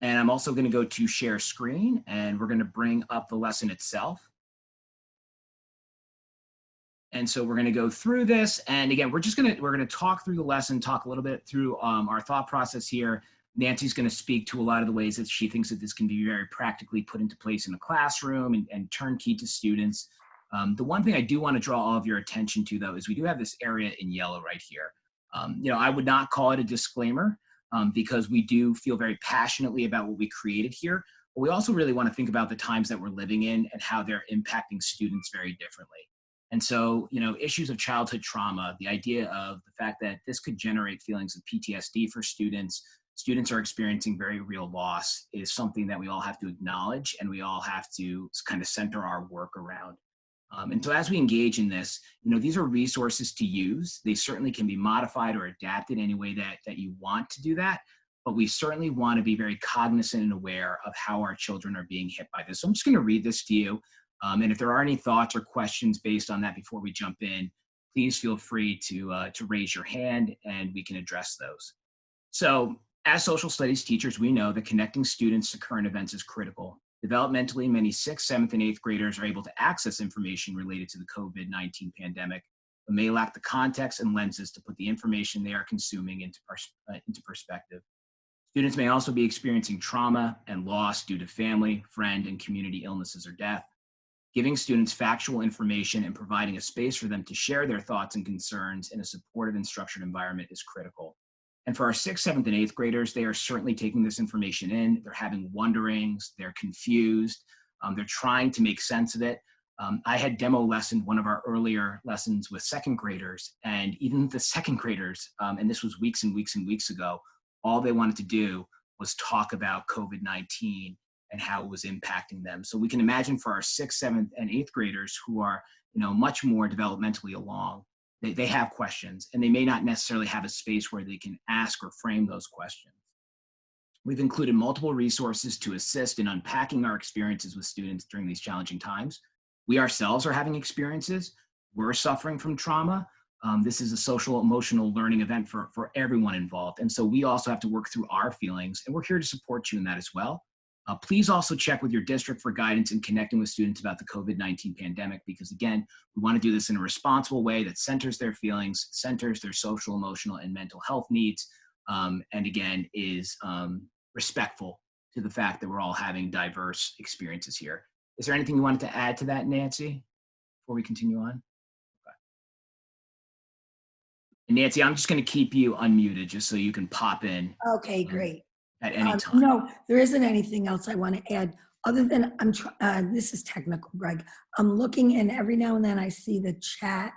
And I'm also going to go to share screen, and we're going to bring up the lesson itself. And so we're going to go through this. And again, we're going to talk through the lesson, talk a little bit through our thought process here. Nancy's going to speak to a lot of the ways that she thinks that this can be very practically put into place in a classroom and turnkey to students. The one thing I do want to draw all of your attention to, though, is we do have this area in yellow right here. I would not call it a disclaimer because we do feel very passionately about what we created here. But we also really want to think about the times that we're living in and how they're impacting students very differently. And so, issues of childhood trauma, the idea of the fact that this could generate feelings of PTSD for students are experiencing very real loss is something that we all have to acknowledge and we all have to kind of center our work around. And so as we engage in this, these are resources to use. They certainly can be modified or adapted any way that you want to do that. But we certainly want to be very cognizant and aware of how our children are being hit by this. So I'm just going to read this to you. And if there are any thoughts or questions based on that before we jump in, please feel free to raise your hand and we can address those. So as social studies teachers, we know that connecting students to current events is critical. Developmentally, many 6th, 7th, and 8th graders are able to access information related to the COVID-19 pandemic, but may lack the context and lenses to put the information they are consuming into perspective. Students may also be experiencing trauma and loss due to family, friend, and community illnesses or death. Giving students factual information and providing a space for them to share their thoughts and concerns in a supportive and structured environment is critical. And for our 6th, 7th, and 8th graders, they are certainly taking this information in. They're having wonderings, they're confused, they're trying to make sense of it. I had demo lessoned one of our earlier lessons with 2nd graders, and even the 2nd graders, and this was weeks and weeks and weeks ago, all they wanted to do was talk about COVID-19 and how it was impacting them. So we can imagine for our 6th, 7th, and 8th graders who are, much more developmentally along, they have questions and they may not necessarily have a space where they can ask or frame those questions. We've included multiple resources to assist in unpacking our experiences with students during these challenging times. We ourselves are having experiences. We're suffering from trauma. This is a social emotional learning event for everyone involved. And so we also have to work through our feelings, and we're here to support you in that as well. Please also check with your district for guidance in connecting with students about the COVID-19 pandemic, because again, we want to do this in a responsible way that centers their feelings, centers their social, emotional, and mental health needs, and again, is respectful to the fact that we're all having diverse experiences here. Is there anything you wanted to add to that, Nancy, before we continue on? Okay. And Nancy, I'm just going to keep you unmuted just so you can pop in. Okay, great. At any time. No, there isn't anything else I want to add other than this is technical, Greg. I'm looking and every now and then I see the chat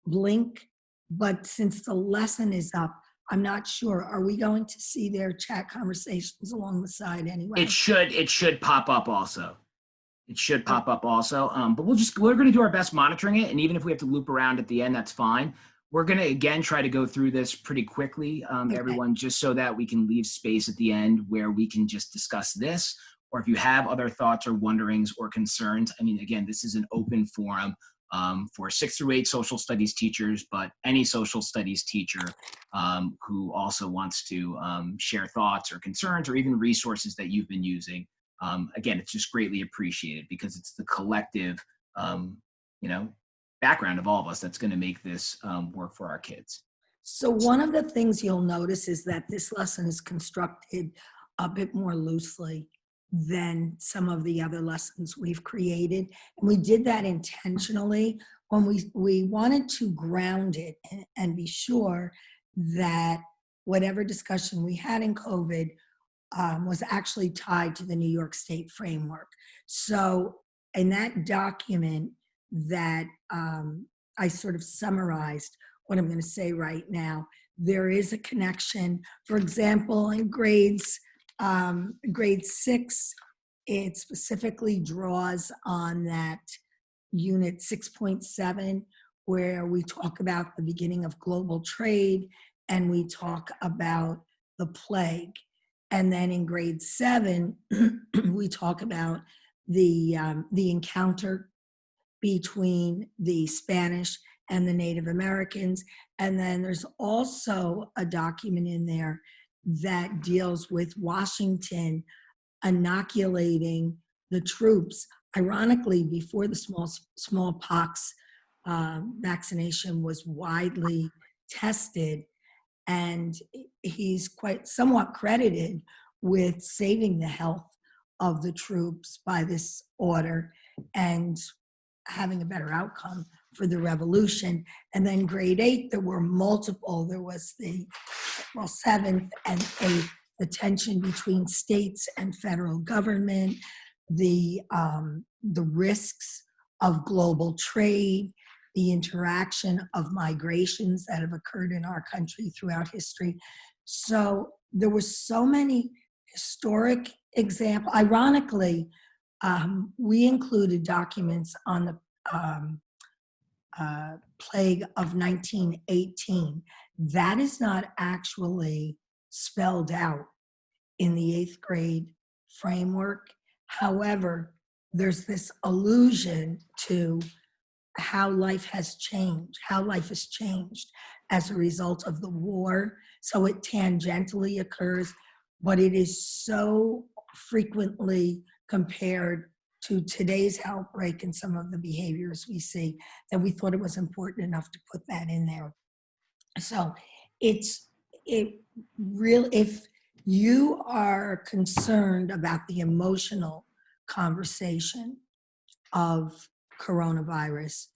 blink, but since the lesson is up, I'm not sure. Are we going to see their chat conversations along the side anyway? It should pop up also. It should pop up also. But we're going to do our best monitoring it. And even if we have to loop around at the end, that's fine. We're going to, again, try to go through this pretty quickly, Okay. everyone, just so that we can leave space at the end where we can just discuss this. Or if you have other thoughts or wonderings or concerns, I mean, again, this is an open forum for 6th through 8 social studies teachers, but any social studies teacher who also wants to share thoughts or concerns or even resources that you've been using. Again, it's just greatly appreciated because it's the collective, background of all of us that's going to make this work for our kids. So one of the things you'll notice is that this lesson is constructed a bit more loosely than some of the other lessons we've created. And we did that intentionally when we wanted to ground it and be sure that whatever discussion we had in COVID was actually tied to the New York State framework. So in that document that I sort of summarized what I'm going to say right now, there is a connection. For example, in grade 6, it specifically draws on that unit 6.7, where we talk about the beginning of global trade and we talk about the plague. And then in grade 7, we talk about the encounter between the Spanish and the Native Americans. And then there's also a document in there that deals with Washington inoculating the troops. Ironically, before the smallpox vaccination was widely tested, and he's quite somewhat credited with saving the health of the troops by this order and having a better outcome for the revolution. And then grade 8, there were multiple. There was the 7th and 8th, the tension between states and federal government, the risks of global trade, the interaction of migrations that have occurred in our country throughout history. So there were so many historic examples. Ironically, we included documents on the plague of 1918. That is not actually spelled out in the 8th grade framework. However, there's this allusion to how life has changed as a result of the war. So it tangentially occurs, but it is so frequently compared to today's outbreak and some of the behaviors we see that we thought it was important enough to put that in there. So it really, if you are concerned about the emotional conversation of coronavirus,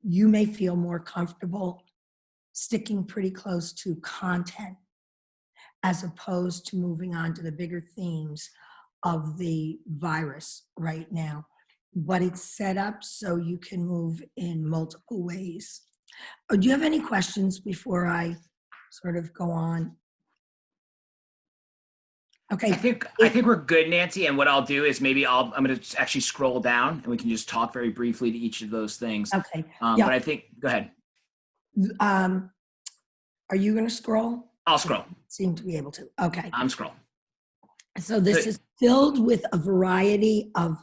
you may feel more comfortable sticking pretty close to content as opposed to moving on to the bigger themes of the virus right now. But it's set up so you can move in multiple ways. Do you have any questions before I sort of go on? Okay. I think we're good, Nancy. And what I'll do is maybe I'm going to actually scroll down and we can just talk very briefly to each of those things. Okay. But I think, go ahead. Are you going to scroll? I'll scroll. Seem to be able to. Okay. I'm scrolling. So this is filled with a variety of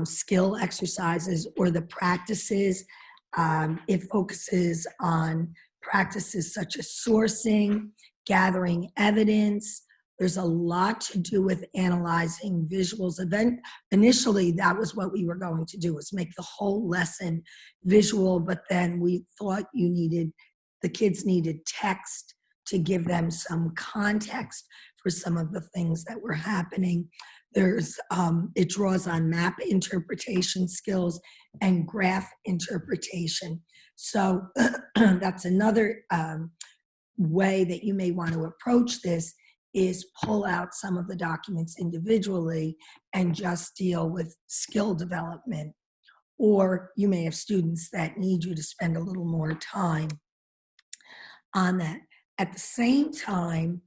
skill exercises or the practices. It focuses on practices such as sourcing, gathering evidence. There's a lot to do with analyzing visuals. Initially, that was what we were going to do, was make the whole lesson visual, but then we thought the kids needed text to give them some context for some of the things that were happening. It draws on map interpretation skills and graph interpretation. So that's another way that you may want to approach this, is pull out some of the documents individually and just deal with skill development. Or you may have students that need you to spend a little more time on that. At the same time,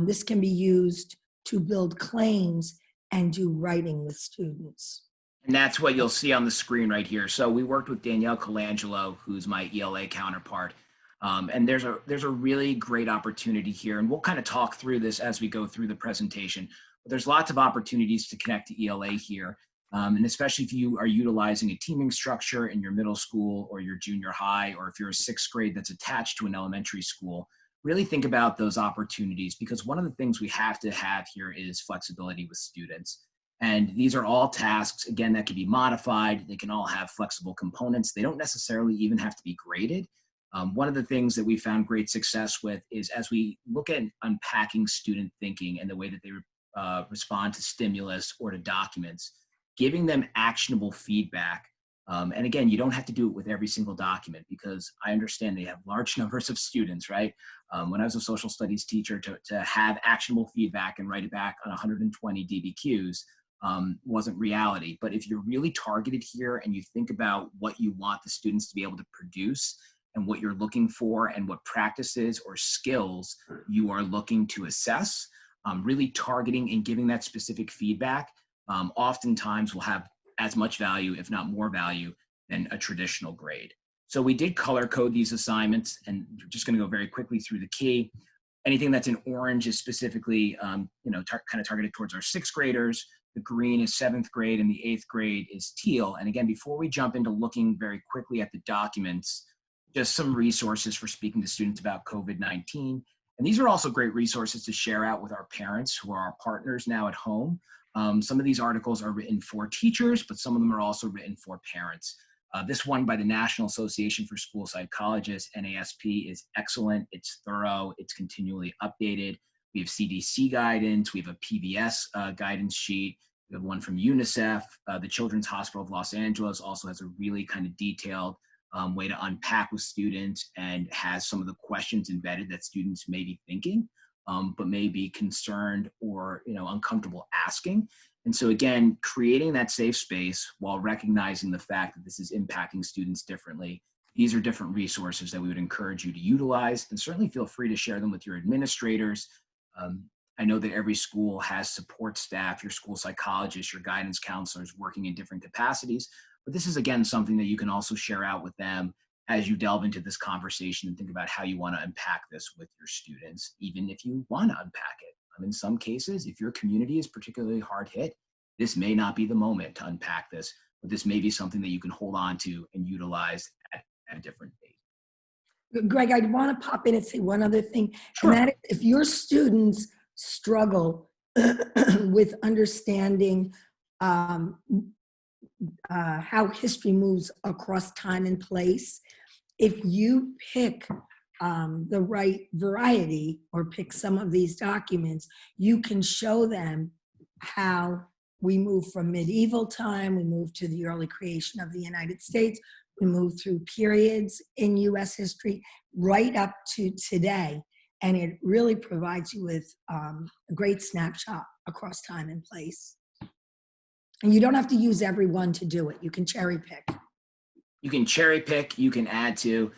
this can be used to build claims and do writing with students. And that's what you'll see on the screen right here. So we worked with Danielle Colangelo, who's my ELA counterpart. And there's a really great opportunity here, and we'll kind of talk through this as we go through the presentation. But there's lots of opportunities to connect to ELA here, and especially if you are utilizing a teaming structure in your middle school or your junior high, or if you're a 6th grade that's attached to an elementary school, really think about those opportunities, because one of the things we have to have here is flexibility with students. And these are all tasks, again, that can be modified. They can all have flexible components. They don't necessarily even have to be graded. One of the things that we found great success with is, as we look at unpacking student thinking and the way that they respond to stimulus or to documents, giving them actionable feedback. And again, you don't have to do it with every single document, because I understand they have large numbers of students, right? When I was a social studies teacher, to have actionable feedback and write it back on 120 DBQs wasn't reality. But if you're really targeted here and you think about what you want the students to be able to produce, and what you're looking for, and what practices or skills you are looking to assess, really targeting and giving that specific feedback, oftentimes will have as much value, if not more value, than a traditional grade. So we did color code these assignments, and we're just gonna go very quickly through the key. Anything that's in orange is specifically kind of targeted towards our 6th graders. The green is 7th grade, and the 8th grade is teal. And again, before we jump into looking very quickly at the documents, just some resources for speaking to students about COVID-19. And these are also great resources to share out with our parents who are our partners now at home. Some of these articles are written for teachers, but some of them are also written for parents. This one by the National Association for School Psychologists, NASP, is excellent. It's thorough. It's continually updated. We have CDC guidance. We have a PBS guidance sheet. We have one from UNICEF. The Children's Hospital of Los Angeles also has a really kind of detailed way to unpack with students and has some of the questions embedded that students may be thinking, but may be concerned or uncomfortable asking. And so again, creating that safe space while recognizing the fact that this is impacting students differently. These are different resources that we would encourage you to utilize, and certainly feel free to share them with your administrators. I know that every school has support staff, your school psychologists, your guidance counselors working in different capacities, but this is again something that you can also share out with them as you delve into this conversation and think about how you want to unpack this with your students, even if you want to unpack it. In some cases, if your community is particularly hard hit, this may not be the moment to unpack this, but this may be something that you can hold on to and utilize at a different date. Greg, I'd want to pop in and say one other thing, Sure. and that is if your students struggle with understanding how history moves across time and place, if you pick the right variety or pick some of these documents, you can show them how we move from medieval time, we move to the early creation of the United States, we move through periods in US history right up to today. And it really provides you with a great snapshot across time and place. And you don't have to use every one to do it. You can cherry pick. You can cherry pick, you can add to,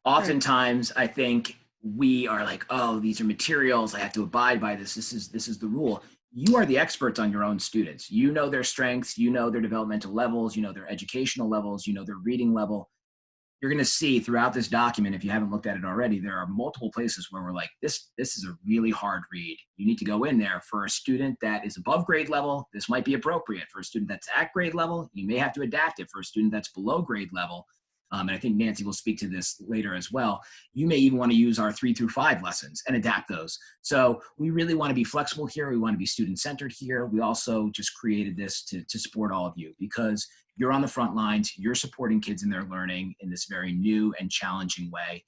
oftentimes I think we are like, oh, these are materials, I have to abide by this. This is the rule. You are the experts on your own students. You know their strengths, you know their developmental levels, you know their educational levels, you know their reading level. You're going to see throughout this document, if you haven't looked at it already, there are multiple places where we're like, this is a really hard read. You need to go in there. For a student that is above grade level, this might be appropriate. For a student that's at grade level, you may have to adapt it. For a student that's below grade level, and I think Nancy will speak to this later as well, you may even want to use our 3 through 5 lessons and adapt those. So we really want to be flexible here. We want to be student-centered here. We also just created this to support all of you, because you're on the front lines, you're supporting kids in their learning in this very new and challenging way.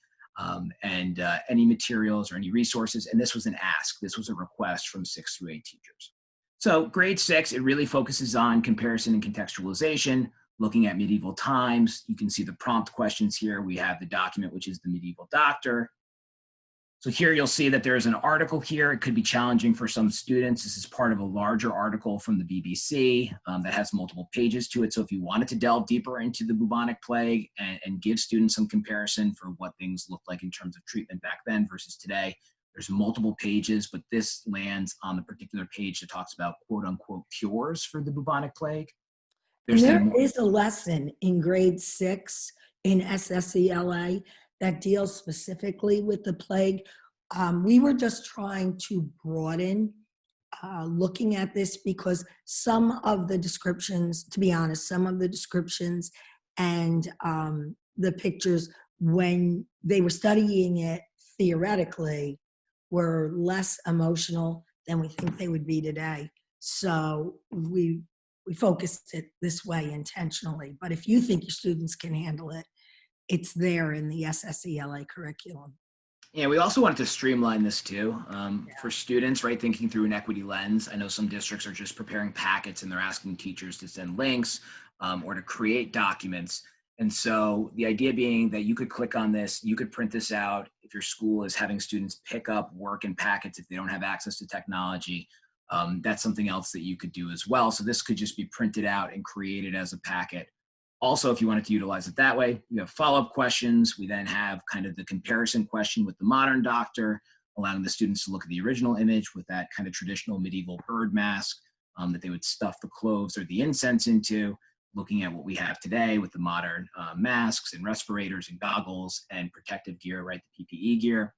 Any materials or any resources, and this was an ask, this was a request from 6 through 8 teachers. So grade 6, it really focuses on comparison and contextualization, looking at medieval times. You can see the prompt questions here. We have the document, which is the Medieval Doctor. So here you'll see that there's an article here. It could be challenging for some students. This is part of a larger article from the BBC that has multiple pages to it. So if you wanted to delve deeper into the bubonic plague and give students some comparison for what things looked like in terms of treatment back then versus today, there's multiple pages, but this lands on the particular page that talks about quote unquote cures for the bubonic plague. There is a lesson in grade 6 in SSELA that deals specifically with the plague. We were just trying to broaden looking at this, because some of the descriptions, to be honest, some of the descriptions and the pictures when they were studying it theoretically were less emotional than we think they would be today. So we focused it this way intentionally. But if you think your students can handle it, it's there in the SSELA curriculum. Yeah, we also wanted to streamline this too for students, right? Thinking through an equity lens. I know some districts are just preparing packets and they're asking teachers to send links or to create documents. And so the idea being that you could click on this, you could print this out. If your school is having students pick up work in packets, if they don't have access to technology, that's something else that you could do as well. So this could just be printed out and created as a packet. Also, if you wanted to utilize it that way, you have follow-up questions. We then have kind of the comparison question with the modern doctor, allowing the students to look at the original image with that kind of traditional medieval bird mask that they would stuff the cloves or the incense into, looking at what we have today with the modern masks and respirators and goggles and protective gear, right, the PPE gear.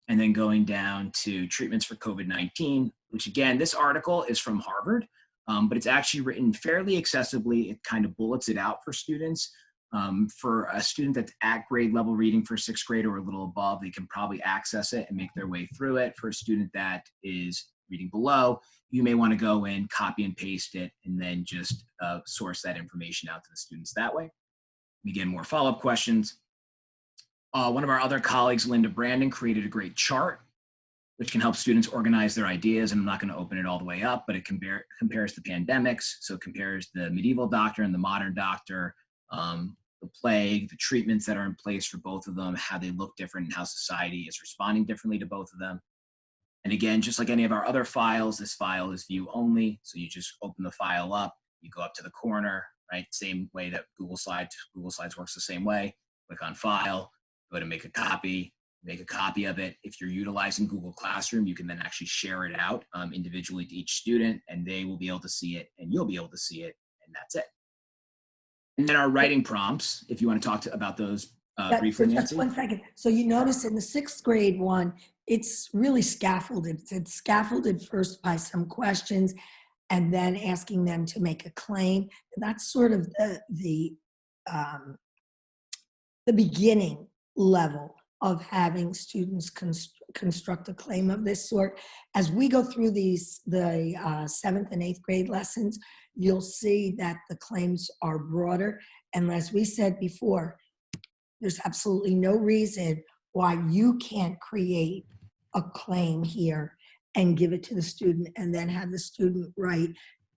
And then going down to treatments for COVID-19, which again, this article is from Harvard, but it's actually written fairly accessibly. It kind of bullets it out for students. For a student that's at grade level reading for sixth grade or a little above, they can probably access it and make their way through it. For a student that is reading below, you may want to go in, copy and paste it, and then just source that information out to the students that way. Again, more follow-up questions. One of our other colleagues, Linda Brandon, created a great chart which can help students organize their ideas. And I'm not going to open it all the way up, but it compares the pandemics. So it compares the medieval doctor and the modern doctor, the plague, the treatments that are in place for both of them, how they look different, and how society is responding differently to both of them. And again, just like any of our other files, this file is view only. So you just open the file up, you go up to the corner, right? Same way that Google Slides works the same way. Click on File, go to make a copy of it. If you're utilizing Google Classroom, you can then actually share it out individually to each student, and they will be able to see it, and you'll be able to see it, and that's it. And then our writing prompts, if you want to talk about those briefly, so Nancy. just 1 second. So you notice in the sixth grade one, it's really scaffolded. It's scaffolded first by some questions and then asking them to make a claim. And that's sort of the beginning level of having students construct a claim of this sort. As we go through the 7th and 8th grade lessons, you'll see that the claims are broader. And as we said before, there's absolutely no reason why you can't create a claim here and give it to the student and then have the student write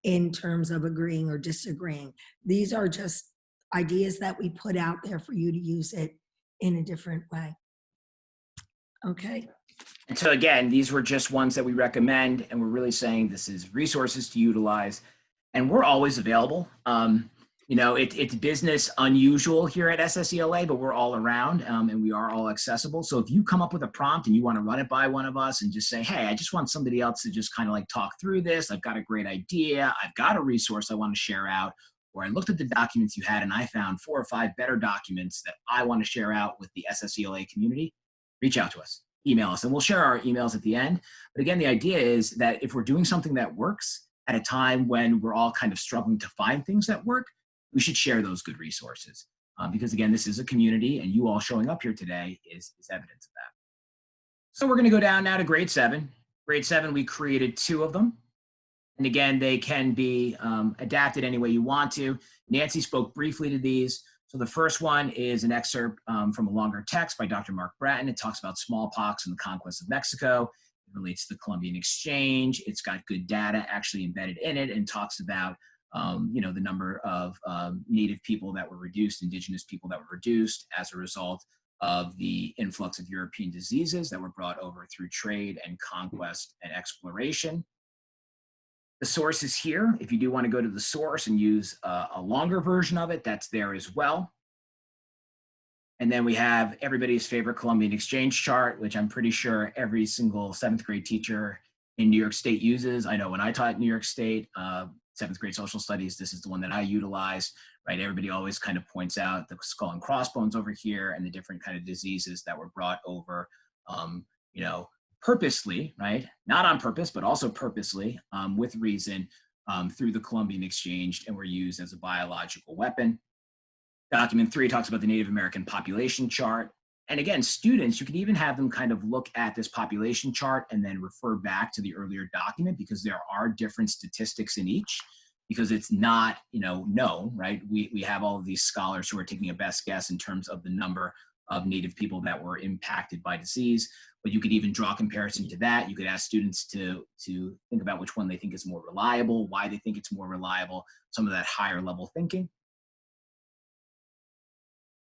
in terms of agreeing or disagreeing. These are just ideas that we put out there for you to use it in a different way. Okay. And so again, these were just ones that we recommend, and we're really saying this is resources to utilize, and we're always available. You know, it's business unusual here at SSELA, but we're all around and we are all accessible. So if you come up with a prompt and you want to run it by one of us and just say, hey, I just want somebody else to just kind of like talk through this. I've got a great idea. I've got a resource I want to share out. Or I looked at the documents you had and I found 4 or 5 better documents that I want to share out with the SSELA community. Reach out to us, email us, and we'll share our emails at the end. But again, the idea is that if we're doing something that works at a time when we're all kind of struggling to find things that work, we should share those good resources. Because again, this is a community and you all showing up here today is evidence of that. So we're gonna go down now to grade 7. Grade 7, we created 2 of them. And again, they can be adapted any way you want to. Nancy spoke briefly to these. So the first one is an excerpt from a longer text by Dr. Mark Bratton. It talks about smallpox and the conquest of Mexico. It relates to the Columbian Exchange. It's got good data actually embedded in it and talks about you know, the number of Native people that were reduced, indigenous people that were reduced as a result of the influx of European diseases that were brought over through trade and conquest and exploration. The source is here. If you do want to go to the source and use a longer version of it, that's there as well. And then we have everybody's favorite Columbian Exchange chart, which I'm pretty sure every single 7th grade teacher in New York State uses. I know when I taught New York State, 7th grade social studies, this is the one that I utilize, right? Everybody always kind of points out the skull and crossbones over here and the different kind of diseases that were brought over, you know, purposely, right? Not on purpose, but also purposely, with reason, through the Columbian Exchange, and were used as a biological weapon. Document 3 talks about the Native American population chart. And again, students, you can even have them kind of look at this population chart and then refer back to the earlier document, because there are different statistics in each, because it's not, you know, known, right? We have all of these scholars who are taking a best guess in terms of the number of Native people that were impacted by disease, but you could even draw a comparison to that. You could ask students to think about which one they think is more reliable, why they think it's more reliable, some of that higher level thinking.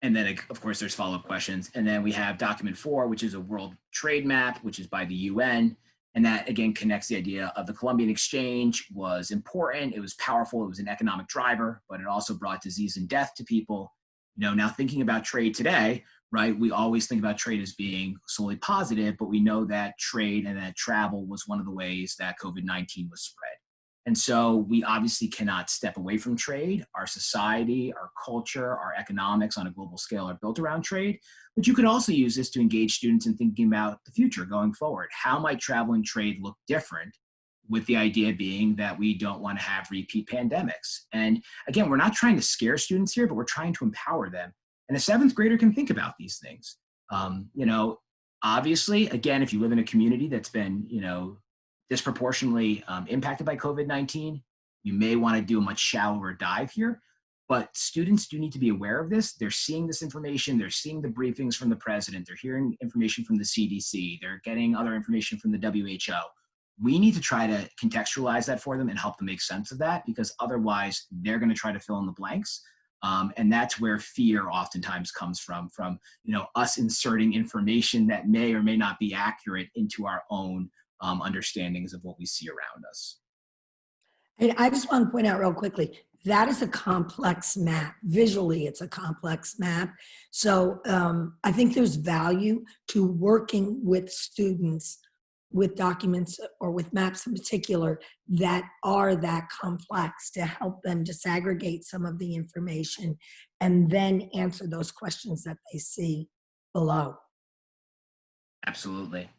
And then, of course, there's follow-up questions. And then we have document 4, which is a world trade map, which is by the UN. And that, again, connects the idea of the Columbian Exchange was important. It was powerful. It was an economic driver, but it also brought disease and death to people. You know, now thinking about trade today, right, we always think about trade as being solely positive, but we know that trade and that travel was one of the ways that COVID-19 was spread. And so we obviously cannot step away from trade. Our society, our culture, our economics on a global scale are built around trade. But you could also use this to engage students in thinking about the future going forward. How might travel and trade look different with the idea being that we don't want to have repeat pandemics. And again, we're not trying to scare students here, but we're trying to empower them. And a seventh grader can think about these things. You know, obviously, again, if you live in a community that's been, you know, disproportionately impacted by COVID-19, you may want to do a much shallower dive here. But students do need to be aware of this. They're seeing this information. They're seeing the briefings from the president. They're hearing information from the CDC. They're getting other information from the WHO. We need to try to contextualize that for them and help them make sense of that, because otherwise they're going to try to fill in the blanks. And that's where fear oftentimes comes from, you know, us inserting information that may or may not be accurate into our own understandings of what we see around us. And I just want to point out real quickly, that is a complex map. Visually, it's a complex map. So I think there's value to working with students with documents or with maps in particular that are that complex to help them disaggregate some of the information and then answer those questions that they see below. Absolutely.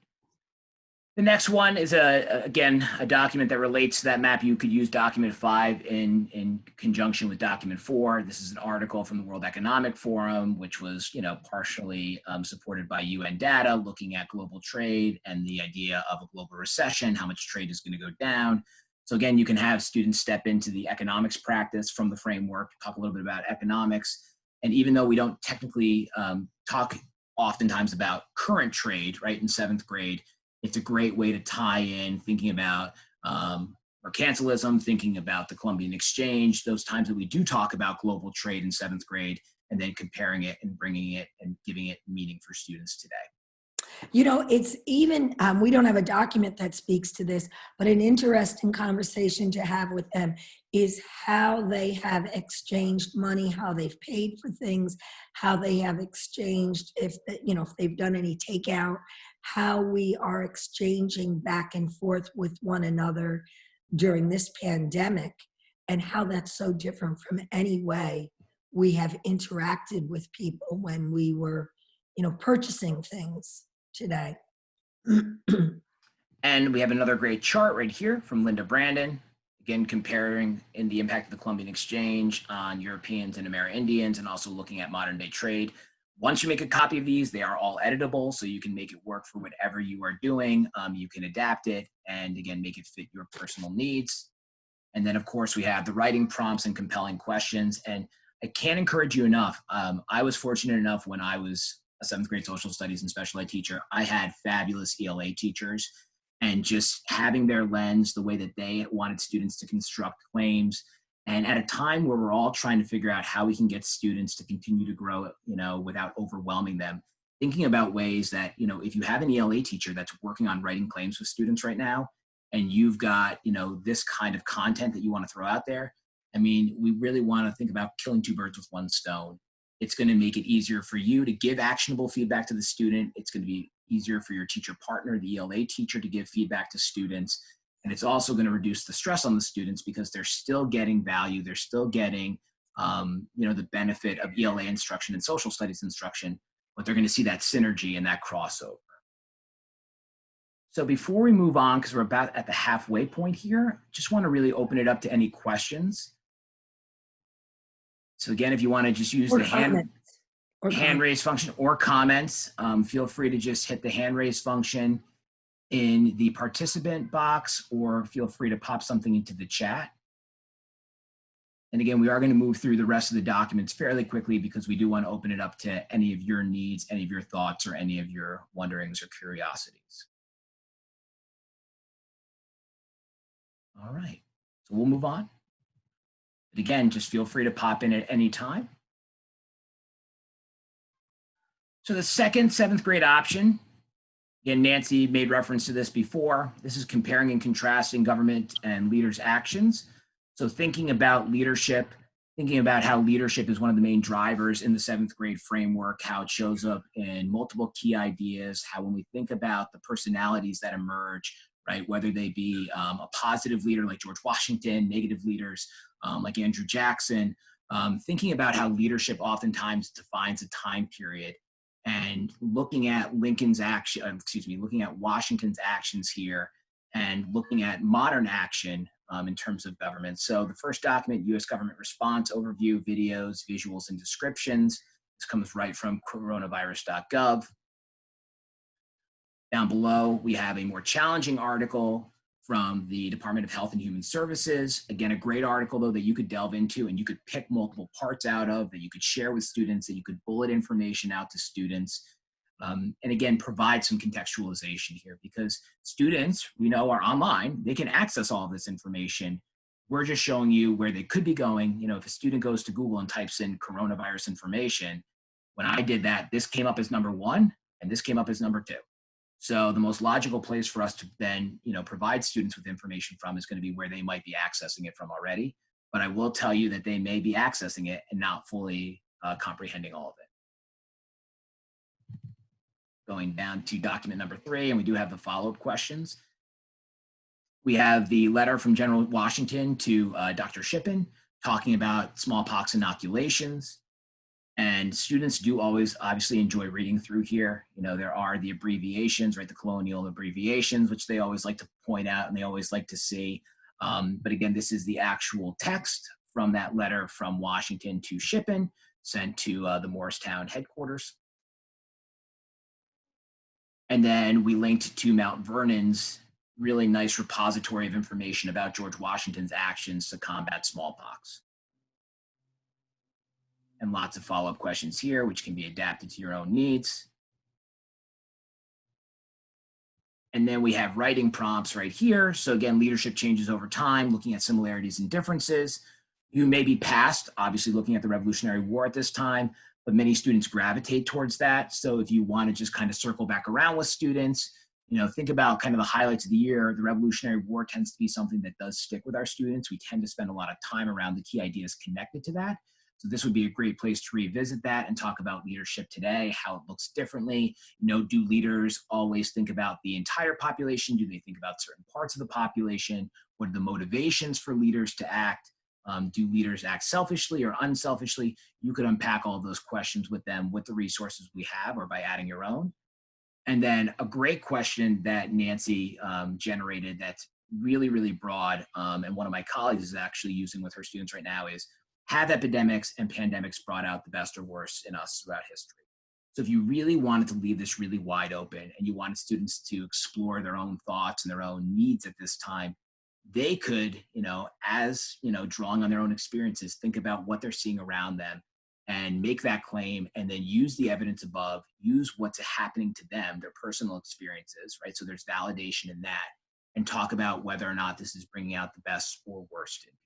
The next one is, again, a document that relates to that map. You could use document 5 in conjunction with document 4. This is an article from the World Economic Forum, which was, you know, partially supported by UN data, looking at global trade and the idea of a global recession, how much trade is going to go down. So again, you can have students step into the economics practice from the framework, talk a little bit about economics. And even though we don't technically talk oftentimes about current trade, right, in 7th grade, it's a great way to tie in thinking about mercantilism, thinking about the Columbian Exchange, those times that we do talk about global trade in 7th grade, and then comparing it and bringing it and giving it meaning for students today. You know, it's even, we don't have a document that speaks to this, but an interesting conversation to have with them is how they have exchanged money, how they've paid for things, how they have exchanged, if they've done any takeout, how we are exchanging back and forth with one another during this pandemic, and how that's so different from any way we have interacted with people when we were, purchasing things today. And we have another great chart right here from Linda Brandon, again, comparing in the impact of the Columbian Exchange on Europeans and Amerindians, and also looking at modern day trade. Once you make a copy of these, they are all editable, so you can make it work for whatever you are doing. You can adapt it and, again, make it fit your personal needs. And then, of course, we have the writing prompts and compelling questions. And I can't encourage you enough. I was fortunate enough when I was a 7th grade social studies and special ed teacher, I had fabulous ELA teachers, and just having their lens, the way that they wanted students to construct claims. And at a time where we're all trying to figure out how we can get students to continue to grow, without overwhelming them, thinking about ways that, if you have an ELA teacher that's working on writing claims with students right now, and you've got, this kind of content that you want to throw out there, I mean, we really want to think about killing 2 birds with 1 stone. It's going to make it easier for you to give actionable feedback to the student. It's going to be easier for your teacher partner, the ELA teacher, to give feedback to students. And it's also going to reduce the stress on the students because they're still getting value. They're still getting, the benefit of ELA instruction and social studies instruction, but they're going to see that synergy and that crossover. So before we move on, because we're about at the halfway point here, just want to really open it up to any questions. So again, if you want to just use the hand raise function or comments, feel free to just hit the hand raise function in the participant box, or feel free to pop something into the chat. And again, we are going to move through the rest of the documents fairly quickly because we do want to open it up to any of your needs, any of your thoughts, or any of your wonderings or curiosities. All right, so we'll move on. But again, just feel free to pop in at any time. So the second 7th grade option, again, Nancy made reference to this before. This is comparing and contrasting government and leaders' actions. So thinking about leadership, thinking about how leadership is one of the main drivers in the 7th grade framework, how it shows up in multiple key ideas, how when we think about the personalities that emerge, right, whether they be a positive leader like George Washington, negative leaders like Andrew Jackson, thinking about how leadership oftentimes defines a time period, and looking at looking at Washington's actions here and looking at modern action in terms of government. So the first document, U.S. Government Response Overview, Videos, Visuals, and Descriptions. This comes right from coronavirus.gov. Down below, we have a more challenging article from the Department of Health and Human Services. Again, a great article, though, that you could delve into and you could pick multiple parts out of, that you could share with students, that you could bullet information out to students. And again, provide some contextualization here, because students, we know, are online. They can access all of this information. We're just showing you where they could be going. You know, if a student goes to Google and types in coronavirus information, when I did that, this came up as number 1 and this came up as number 2. So the most logical place for us to then, you know, provide students with information from is going to be where they might be accessing it from already. But I will tell you that they may be accessing it and not fully comprehending all of it. Going down to document number 3, and we do have the follow-up questions. We have the letter from General Washington to Dr. Shippen talking about smallpox inoculations. And students do always obviously enjoy reading through here. You know, there are the abbreviations, right? The colonial abbreviations, which they always like to point out and they always like to see. But again, this is the actual text from that letter from Washington to Shippen, sent to the Morristown headquarters. And then we linked to Mount Vernon's really nice repository of information about George Washington's actions to combat smallpox. And lots of follow-up questions here, which can be adapted to your own needs. And then we have writing prompts right here. So again, leadership changes over time, looking at similarities and differences. You may be past, obviously, looking at the Revolutionary War at this time, but many students gravitate towards that. So if you want to just kind of circle back around with students, you know, think about kind of the highlights of the year. The Revolutionary War tends to be something that does stick with our students. We tend to spend a lot of time around the key ideas connected to that. So this would be a great place to revisit that and talk about leadership today, how it looks differently. You know, do leaders always think about the entire population? Do they think about certain parts of the population? What are the motivations for leaders to act? Do leaders act selfishly or unselfishly? You could unpack all of those questions with them with the resources we have or by adding your own. And then a great question that Nancy generated that's really, really broad, and one of my colleagues is actually using with her students right now is, have epidemics and pandemics brought out the best or worst in us throughout history? So if you really wanted to leave this really wide open and you wanted students to explore their own thoughts and their own needs at this time, they could, you know, as, you know, drawing on their own experiences, think about what they're seeing around them and make that claim, and then use the evidence above, use what's happening to them, their personal experiences, right? So there's validation in that, and talk about whether or not this is bringing out the best or worst in people.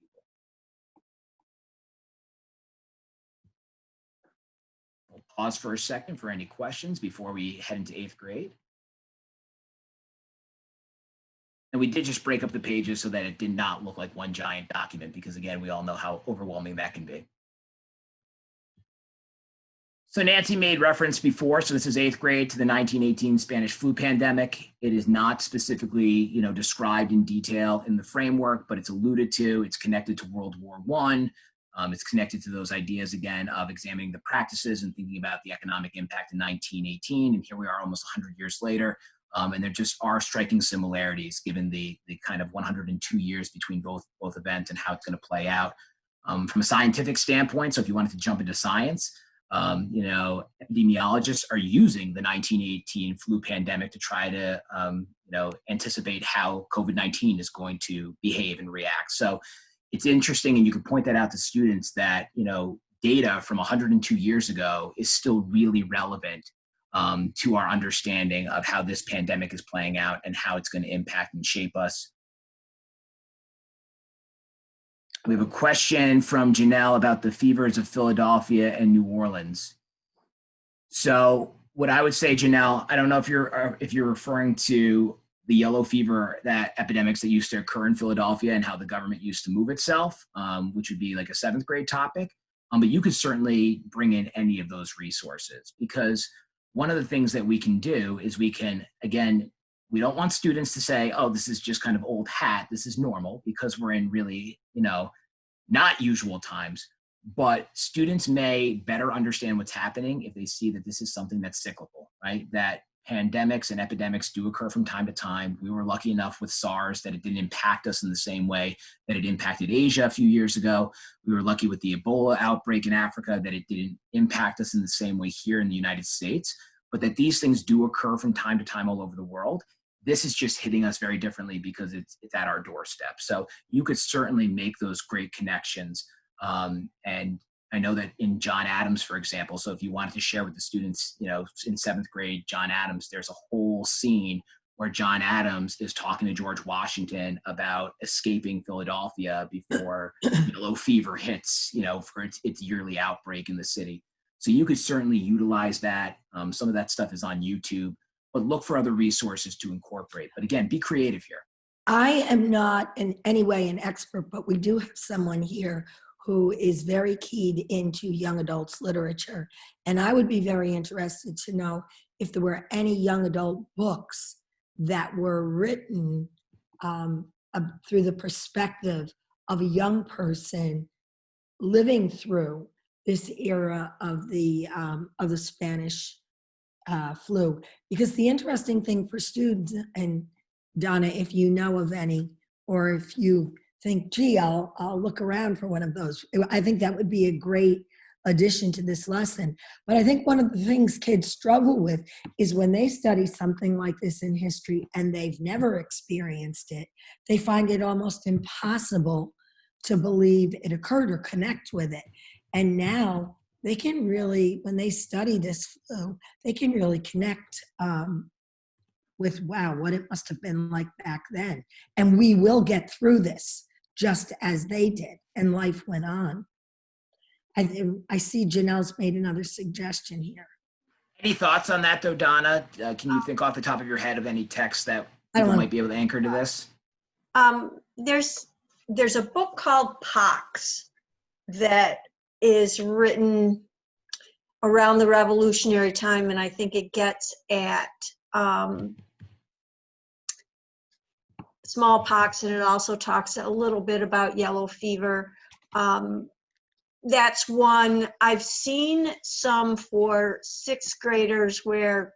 We'll pause for a second for any questions before we head into 8th grade. And we did just break up the pages so that it did not look like one giant document, because again, we all know how overwhelming that can be. So Nancy made reference before, so this is 8th grade, to the 1918 Spanish flu pandemic. It is not specifically, you know, described in detail in the framework, but it's alluded to. It's connected to World War I. It's connected to those ideas, again, of examining the practices and thinking about the economic impact in 1918. And here we are almost 100 years later. And there just are striking similarities given the kind of 102 years between both events and how it's going to play out. From a scientific standpoint, so if you wanted to jump into science, you know, epidemiologists are using the 1918 flu pandemic to try to, you know, anticipate how COVID-19 is going to behave and react. So it's interesting, and you can point that out to students that, you know, data from 102 years ago is still really relevant to our understanding of how this pandemic is playing out and how it's going to impact and shape us. We have a question from Janelle about the fevers of Philadelphia and New Orleans. So what I would say, Janelle, I don't know if you're referring to the yellow fever, that epidemics that used to occur in Philadelphia and how the government used to move itself, which would be like a 7th grade topic. But you could certainly bring in any of those resources, because one of the things that we can do is we can, again, we don't want students to say, oh, this is just kind of old hat, this is normal, because we're in really, you know, not usual times. But students may better understand what's happening if they see that this is something that's cyclical, right? That pandemics and epidemics do occur from time to time. We were lucky enough with SARS that it didn't impact us in the same way that it impacted Asia a few years ago. We were lucky with the Ebola outbreak in Africa that it didn't impact us in the same way here in the United States, but that these things do occur from time to time all over the world. This is just hitting us very differently because it's at our doorstep. So you could certainly make those great connections. And I know that in John Adams, for example, so if you wanted to share with the students, you know, in 7th grade, John Adams, there's a whole scene where John Adams is talking to George Washington about escaping Philadelphia before yellow fever hits, you know, for its yearly outbreak in the city. So you could certainly utilize that. Some of that stuff is on YouTube, but look for other resources to incorporate. But again, be creative here. I am not in any way an expert, but we do have someone here who is very keyed into young adults literature. And I would be very interested to know if there were any young adult books that were written through the perspective of a young person living through this era of the Spanish flu. Because the interesting thing for students, and Donna, if you know of any, or if you think, gee, I'll look around for one of those, I think that would be a great addition to this lesson. But I think one of the things kids struggle with is when they study something like this in history and they've never experienced it, they find it almost impossible to believe it occurred or connect with it. And now they can really, when they study this flu, they can really connect with, wow, what it must have been like back then. And we will get through this just as they did, and life went on. I see Janelle's made another suggestion here. Any thoughts on that though, Donna? Can you think off the top of your head of any text that people might be able to anchor to this? There's a book called Pox that is written around the Revolutionary time, and I think it gets at smallpox, and it also talks a little bit about yellow fever. That's one. I've seen some for 6th graders where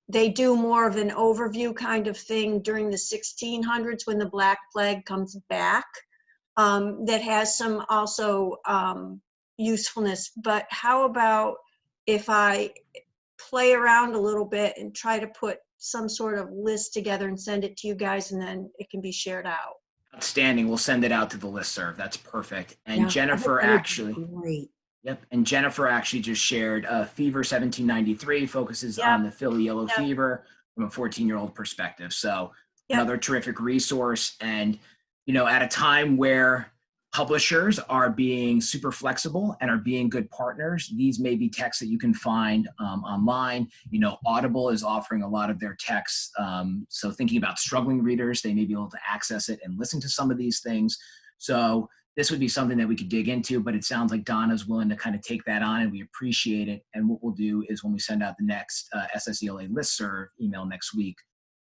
they do more of an overview kind of thing during the 1600s when the Black Plague comes back. That has some also usefulness. But how about if I play around a little bit and try to put some sort of list together and send it to you guys, and then it can be shared out. Outstanding. We'll send it out to the listserv. That's perfect. And Yeah, Jennifer actually, great. yep. And Jennifer actually just shared Fever 1793 focuses Yep. on the Philly yellow Yep. fever from a 14-year-old perspective. So Yep. another terrific resource. And, you know, at a time where publishers are being super flexible and are being good partners, these may be texts that you can find online. You know, Audible is offering a lot of their texts. So thinking about struggling readers, they may be able to access it and listen to some of these things. So this would be something that we could dig into, but it sounds like Donna's willing to kind of take that on, and we appreciate it. And what we'll do is when we send out the next SSELA listserv email next week,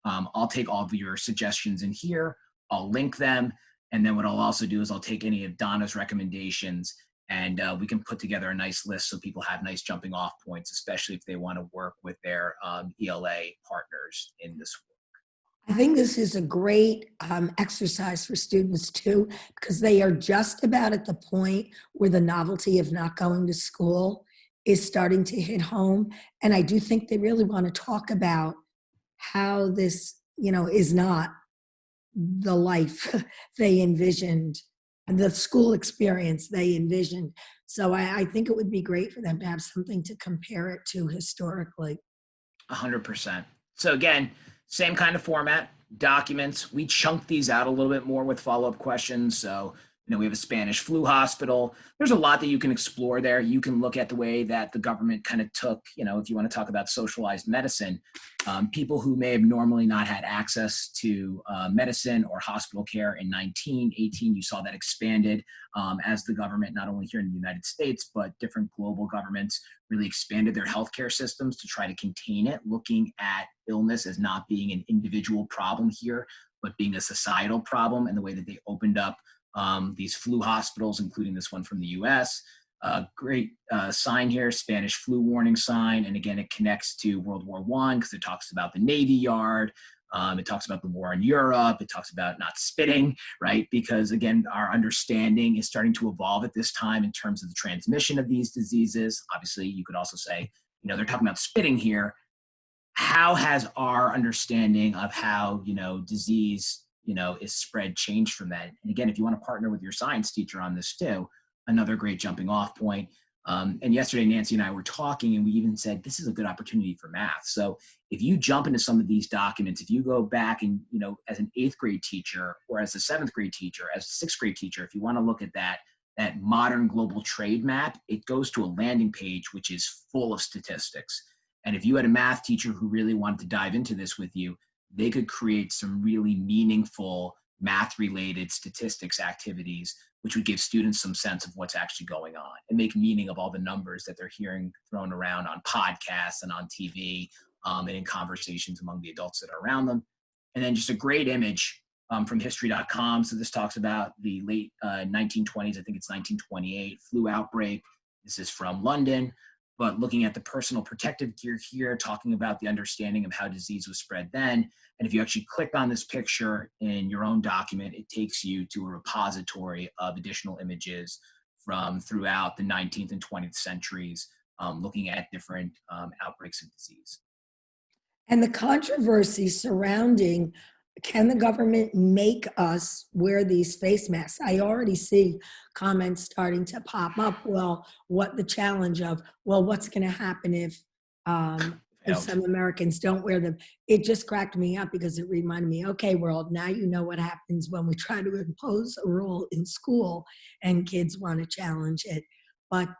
I'll take all of your suggestions in here, I'll link them, and then what I'll also do is I'll take any of Donna's recommendations, and we can put together a nice list so people have nice jumping off points, especially if they want to work with their ELA partners in this work. I think this is a great exercise for students too, because they are just about at the point where the novelty of not going to school is starting to hit home. And I do think they really want to talk about how this, you know, is not the life they envisioned and the school experience they envisioned. So I think it would be great for them to have something to compare it to historically. 100%. So again, same kind of format, documents. We chunk these out a little bit more with follow-up questions. So, you know, we have a Spanish flu hospital. There's a lot that you can explore there. You can look at the way that the government kind of took, you know, if you want to talk about socialized medicine, people who may have normally not had access to medicine or hospital care in 1918, you saw that expanded as the government, not only here in the United States, but different global governments really expanded their healthcare systems to try to contain it, looking at illness as not being an individual problem here, but being a societal problem, and the way that they opened up these flu hospitals, including this one from the US. great sign here, Spanish flu warning sign. And again, it connects to World War I because it talks about the Navy Yard. It talks about the war in Europe. It talks about not spitting, right? Because again, our understanding is starting to evolve at this time in terms of the transmission of these diseases. Obviously, you could also say, they're talking about spitting here. How has our understanding of how, disease, is spread changed from that? And again, if you want to partner with your science teacher on this too, another great jumping off point. And yesterday, Nancy and I were talking, and we even said, this is a good opportunity for math. So if you jump into some of these documents, if you go back and, as an 8th grade teacher or as a 7th grade teacher, as a 6th grade teacher, if you want to look at that modern global trade map, it goes to a landing page, which is full of statistics. And if you had a math teacher who really wanted to dive into this with you, they could create some really meaningful math-related statistics activities, which would give students some sense of what's actually going on and make meaning of all the numbers that they're hearing thrown around on podcasts and on TV and in conversations among the adults that are around them. And then just a great image from history.com. So this talks about the late 1920s, I think it's 1928, flu outbreak. This is from London. But looking at the personal protective gear here, talking about the understanding of how disease was spread then. And if you actually click on this picture in your own document, it takes you to a repository of additional images from throughout the 19th and 20th centuries, looking at different outbreaks of disease. And the controversy surrounding, can the government make us wear these face masks? I already see comments starting to pop up. Well, what the challenge of, well, what's going to happen if some Americans don't wear them? It just cracked me up because it reminded me, okay, world, now you know what happens when we try to impose a rule in school and kids want to challenge it. But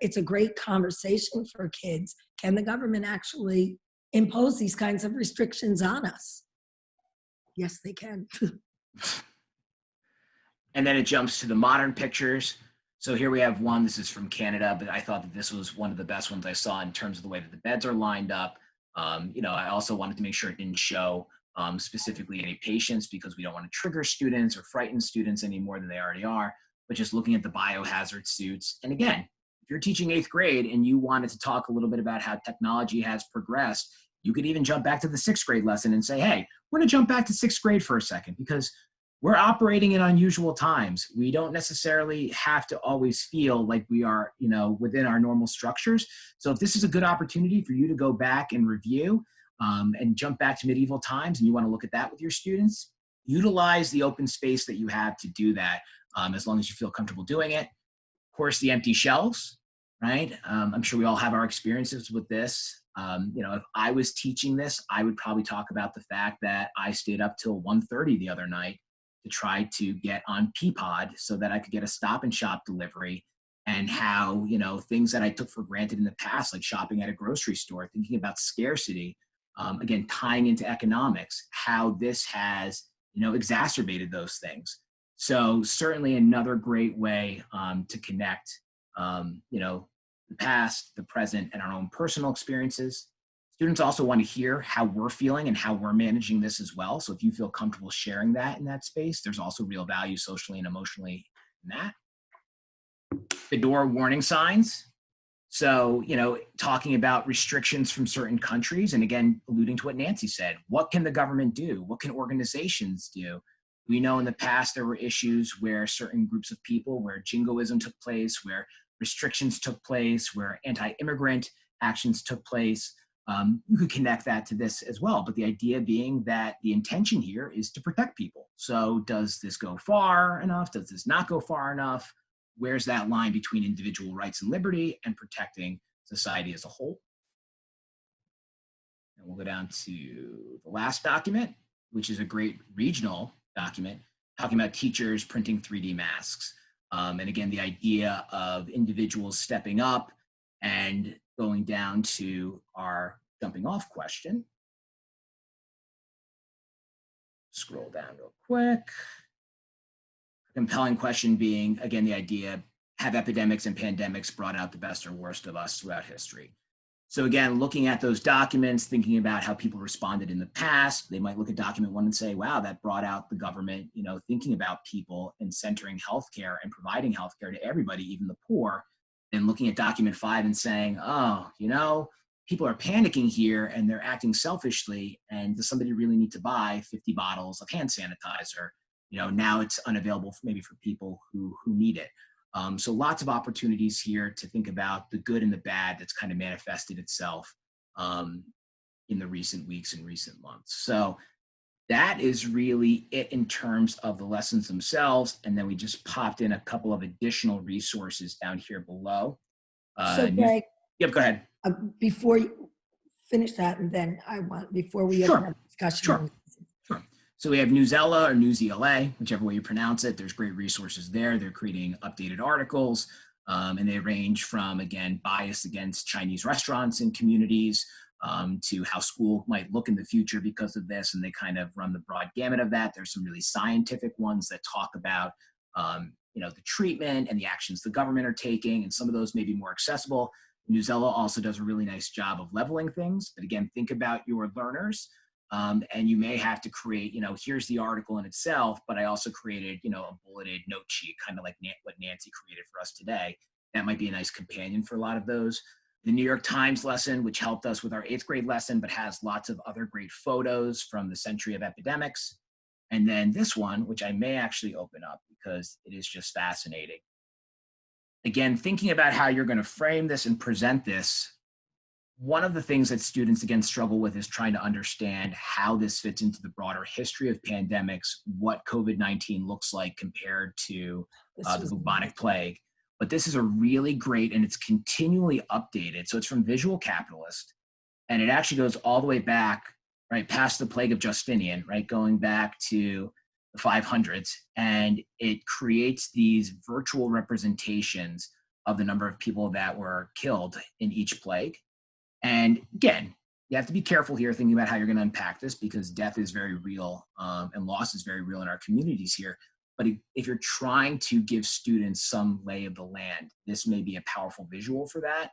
it's a great conversation for kids. Can the government actually impose these kinds of restrictions on us? Yes, they can. And then it jumps to the modern pictures. So here we have one, this is from Canada, but I thought that this was one of the best ones I saw in terms of the way that the beds are lined up. I also wanted to make sure it didn't show specifically any patients because we don't want to trigger students or frighten students any more than they already are, but just looking at the biohazard suits. And again, if you're teaching 8th grade and you wanted to talk a little bit about how technology has progressed, you could even jump back to the 6th grade lesson and say, hey, we're going to jump back to 6th grade for a second because we're operating in unusual times. We don't necessarily have to always feel like we are, within our normal structures. So if this is a good opportunity for you to go back and review and jump back to medieval times and you want to look at that with your students, utilize the open space that you have to do that as long as you feel comfortable doing it. Of course, the empty shelves, right? I'm sure we all have our experiences with this. If I was teaching this, I would probably talk about the fact that I stayed up till 1:30 the other night to try to get on Peapod so that I could get a Stop and Shop delivery, and how, things that I took for granted in the past, like shopping at a grocery store, thinking about scarcity, again, tying into economics, how this has, exacerbated those things. So certainly another great way to connect, the past, the present, and our own personal experiences. Students also want to hear how we're feeling and how we're managing this as well. So if you feel comfortable sharing that in that space, there's also real value socially and emotionally in that. The door warning signs. So, talking about restrictions from certain countries, and again, alluding to what Nancy said, what can the government do? What can organizations do? We know in the past there were issues where certain groups of people, where jingoism took place, where restrictions took place, where anti-immigrant actions took place. You could connect that to this as well, but the idea being that the intention here is to protect people. So does this go far enough? Does this not go far enough? Where's that line between individual rights and liberty and protecting society as a whole? And we'll go down to the last document, which is a great regional document talking about teachers printing 3D masks. And again, the idea of individuals stepping up and going down to our jumping off question. Scroll down real quick. Compelling question being, again, the idea, have epidemics and pandemics brought out the best or worst of us throughout history? So again, looking at those documents, thinking about how people responded in the past, they might look at document 1 and say, wow, that brought out the government, thinking about people and centering healthcare and providing healthcare to everybody, even the poor. And looking at document 5 and saying, oh, people are panicking here and they're acting selfishly. And does somebody really need to buy 50 bottles of hand sanitizer? Now it's unavailable maybe for people who need it. So lots of opportunities here to think about the good and the bad that's kind of manifested itself in the recent weeks and recent months. So that is really it in terms of the lessons themselves. And then we just popped in a couple of additional resources down here below. So Greg, Yep, go ahead. Before you finish that, and then before we open up discussion. Sure. So we have Newsela or Newsela, whichever way you pronounce it. There's great resources there. They're creating updated articles, and they range from, again, bias against Chinese restaurants and communities to how school might look in the future because of this, and they kind of run the broad gamut of that. There's some really scientific ones that talk about, the treatment and the actions the government are taking, and some of those may be more accessible. Newsela also does a really nice job of leveling things, but again, think about your learners. And you may have to create, here's the article in itself, but I also created, a bulleted note sheet, kind of like what Nancy created for us today. That might be a nice companion for a lot of those. The New York Times lesson, which helped us with our 8th grade lesson, but has lots of other great photos from the century of epidemics. And then this one, which I may actually open up because it is just fascinating. Again, thinking about how you're going to frame this and present this, one of the things that students, again, struggle with is trying to understand how this fits into the broader history of pandemics, what COVID-19 looks like compared to the bubonic plague. But this is a really great, and it's continually updated. So it's from Visual Capitalist, and it actually goes all the way back, right, past the plague of Justinian, right, going back to the 500s. And it creates these virtual representations of the number of people that were killed in each plague. And again, you have to be careful here thinking about how you're going to unpack this because death is very real and loss is very real in our communities here. But if you're trying to give students some lay of the land, this may be a powerful visual for that.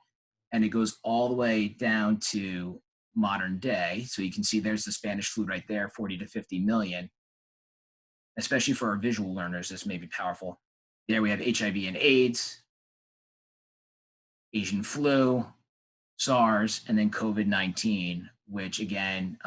And it goes all the way down to modern day. So you can see there's the Spanish flu right there, 40 to 50 million. Especially for our visual learners, this may be powerful. There we have HIV and AIDS, Asian flu, SARS, and then COVID-19, which again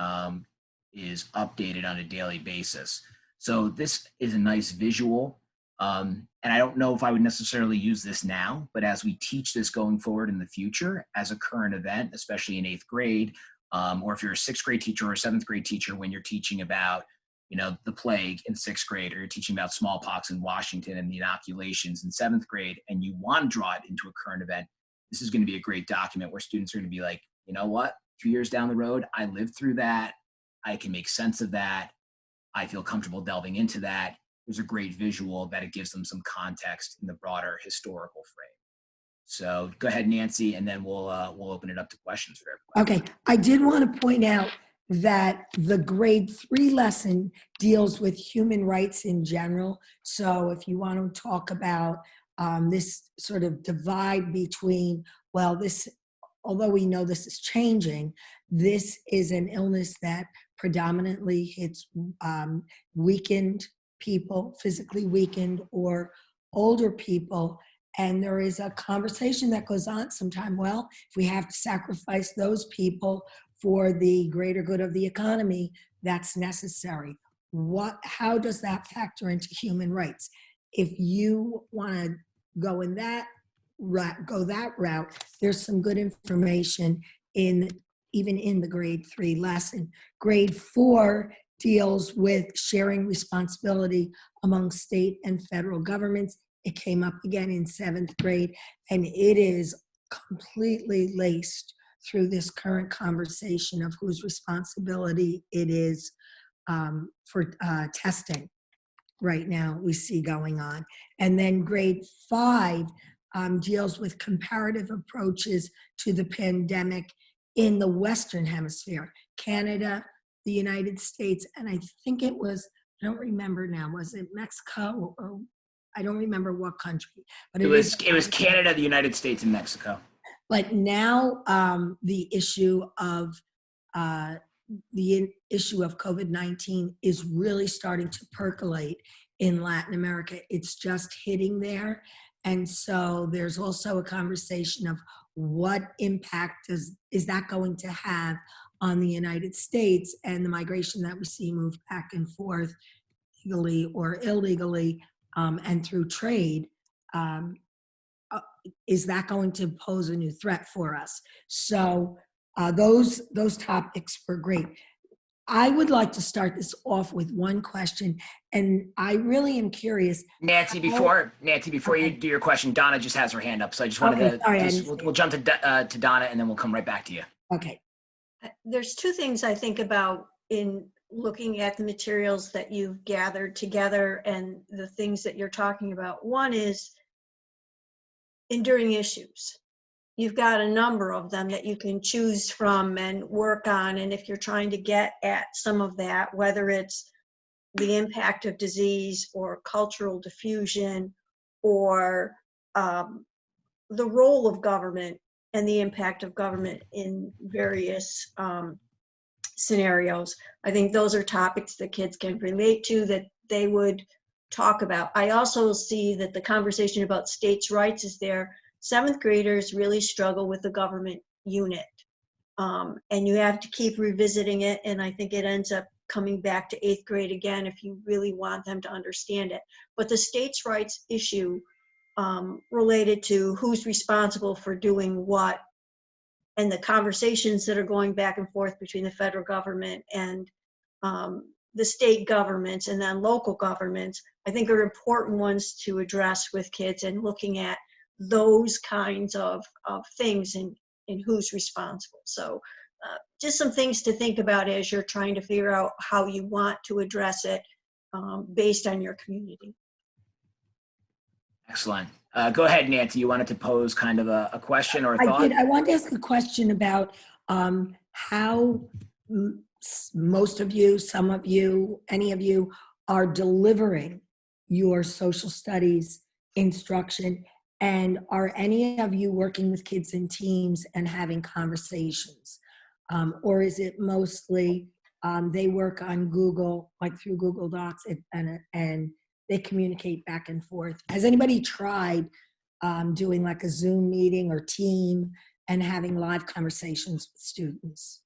is updated on a daily basis. So this is a nice visual. And I don't know if I would necessarily use this now, but as we teach this going forward in the future as a current event, especially in 8th grade, or if you're a 6th grade teacher or a 7th grade teacher, when you're teaching about the plague in 6th grade, or you're teaching about smallpox in Washington and the inoculations in 7th grade, and you want to draw it into a current event, this is going to be a great document where students are going to be like, you know what, 2 years down the road, I lived through that. I can make sense of that. I feel comfortable delving into that. There's a great visual that it gives them some context in the broader historical frame. So go ahead, Nancy, and then we'll open it up to questions for everybody. Okay, I did want to point out that the grade 3 lesson deals with human rights in general. So if you want to talk about this sort of divide between, well, this, although we know this is changing, this is an illness that predominantly hits weakened people, physically weakened or older people. And there is a conversation that goes on sometime, well, if we have to sacrifice those people for the greater good of the economy, that's necessary. How does that factor into human rights? If you want to go that route, there's some good information even in the grade 3 lesson. Grade 4 deals with sharing responsibility among state and federal governments. It came up again in 7th grade, and it is completely laced through this current conversation of whose responsibility it is for testing right now we see going on. And then grade 5 deals with comparative approaches to the pandemic in the Western Hemisphere, Canada, the United States, and I think it was, I don't remember now, was it Mexico or I don't remember what country. But it was Canada, the United States, and Mexico. But now the issue of COVID-19 is really starting to percolate in Latin America. It's just hitting there. And so there's also a conversation of what impact is that going to have on the United States and the migration that we see move back and forth legally or illegally and through trade. Is that going to pose a new threat for us? So those topics were great. I would like to start this off with one question, and I really am curious. Nancy, before you do your question, Donna just has her hand up, so I just wanted we'll jump to Donna, and then we'll come right back to you. Okay. There's two things I think about in looking at the materials that you've gathered together and the things that you're talking about. One is enduring issues. You've got a number of them that you can choose from and work on. And if you're trying to get at some of that, whether it's the impact of disease or cultural diffusion or the role of government and the impact of government in various scenarios, I think those are topics that kids can relate to, that they would talk about. I also see that the conversation about states' rights is there. 7th graders really struggle with the government unit. And you have to keep revisiting it. And I think it ends up coming back to 8th grade again if you really want them to understand it. But the states' rights issue related to who's responsible for doing what and the conversations that are going back and forth between the federal government and the state governments and then local governments, I think are important ones to address with kids and looking at those kinds of things and who's responsible. So just some things to think about as you're trying to figure out how you want to address it based on your community. Excellent. Go ahead, Nancy. You wanted to pose kind of a question or a thought? I did. I wanted to ask a question about how most of you, some of you, any of you are delivering your social studies instruction. And are any of you working with kids in teams and having conversations? Or is it mostly they work on Google, like through Google Docs, and they communicate back and forth? Has anybody tried doing like a Zoom meeting or team and having live conversations with students?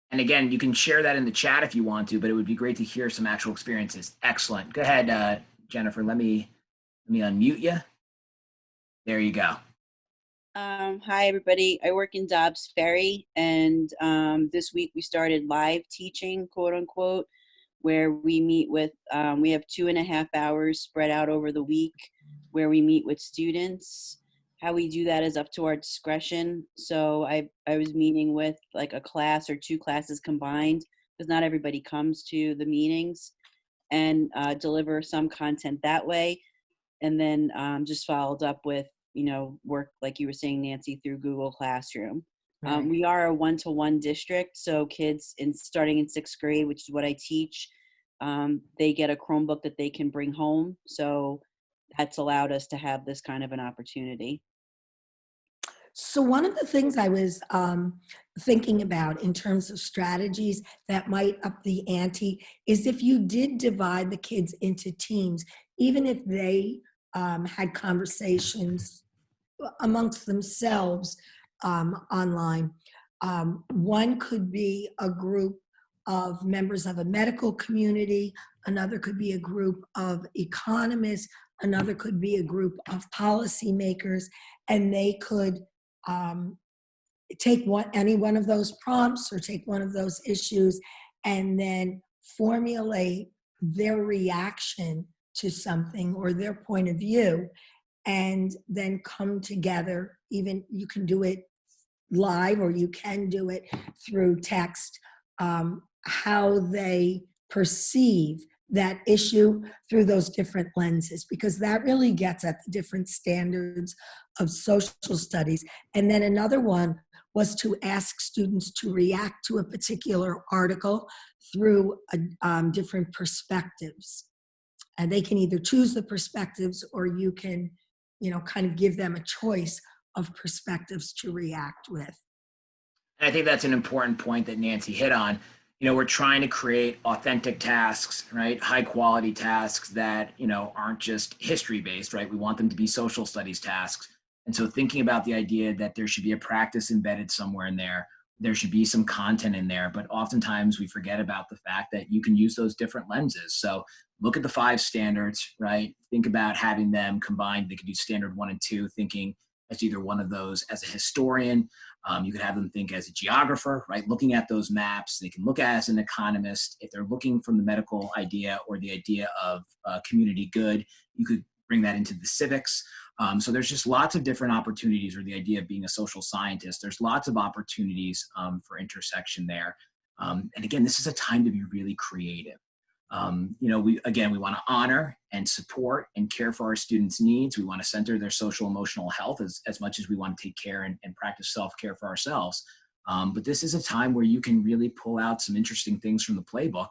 And again, you can share that in the chat if you want to, but it would be great to hear some actual experiences. Excellent. Go ahead, Jennifer. Let me unmute you. There you go. Hi, everybody. I work in Dobbs Ferry, and this week we started live teaching, quote unquote, where we meet with, we have 2.5 hours spread out over the week where we meet with students. How we do that is up to our discretion. So I was meeting with like a class or 2 classes combined, because not everybody comes to the meetings, and deliver some content that way. And then just followed up with, work, like you were saying, Nancy, through Google Classroom. Right. We are a 1-to-1 district, so kids starting in 6th grade, which is what I teach, they get a Chromebook that they can bring home. So that's allowed us to have this kind of an opportunity. So one of the things I was thinking about in terms of strategies that might up the ante is if you did divide the kids into teams, even if they had conversations amongst themselves online. One could be a group of members of a medical community, another could be a group of economists, another could be a group of policymakers, and they could take any one of those prompts or take one of those issues and then formulate their reaction to something or their point of view, and then come together. Even you can do it live or you can do it through text, how they perceive that issue through those different lenses, because that really gets at the different standards of social studies. And then another one was to ask students to react to a particular article through different perspectives. And they can either choose the perspectives or you can kind of give them a choice of perspectives to react with. And I think that's an important point that Nancy hit on. We're trying to create authentic tasks, right? High quality tasks that, aren't just history based, right? We want them to be social studies tasks. And so thinking about the idea that there should be a practice embedded somewhere in there, there should be some content in there, but oftentimes we forget about the fact that you can use those different lenses. So look at the 5 standards, right? Think about having them combined. They could do standard 1 and 2, thinking as either one of those as a historian. You could have them think as a geographer, right? Looking at those maps. They can look at as an economist. If they're looking from the medical idea or the idea of community good, you could bring that into the civics. So there's just lots of different opportunities, or the idea of being a social scientist. There's lots of opportunities for intersection there. And again, this is a time to be really creative. We want to honor and support and care for our students' needs. We want to center their social emotional health as much as we want to take care and practice self-care for ourselves. But this is a time where you can really pull out some interesting things from the playbook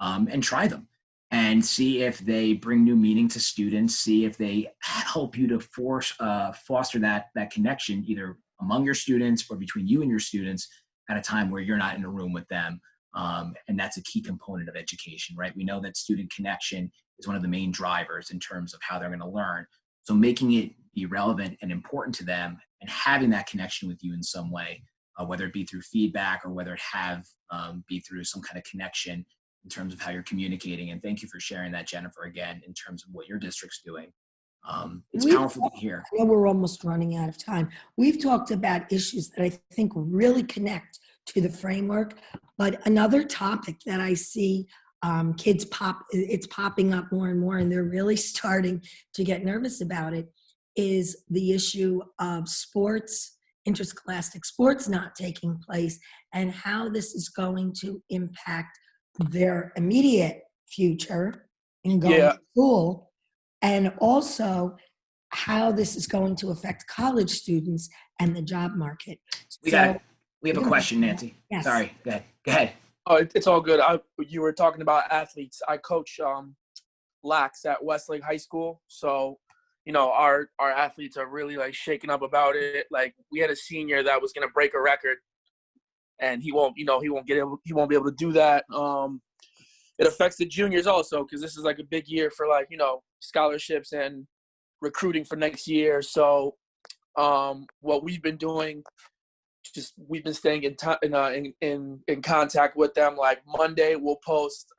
and try them and see if they bring new meaning to students, see if they help you to foster that connection either among your students or between you and your students at a time where you're not in a room with them. And that's a key component of education, right? We know that student connection is one of the main drivers in terms of how they're going to learn. So making it be relevant and important to them and having that connection with you in some way, whether it be through feedback or whether it be through some kind of connection in terms of how you're communicating. And thank you for sharing that, Jennifer, again, in terms of what your district's doing. It's powerful to hear. I know we're almost running out of time. We've talked about issues that I think really connect to the framework, but another topic that I see it's popping up more and more, and they're really starting to get nervous about it, is the issue of sports, interscholastic sports not taking place, and how this is going to impact their immediate future in going to school, and also how this is going to affect college students and the job market. We have a question, Nancy. Yes. Sorry, go ahead. Oh, it's all good. You were talking about athletes. I coach lax at Westlake High School, so our athletes are really like shaken up about it. Like, we had a senior that was gonna break a record, and he won't be able to do that. It affects the juniors also, because this is like a big year for scholarships and recruiting for next year. So what we've been doing, we've been staying in contact with them. Like Monday we'll post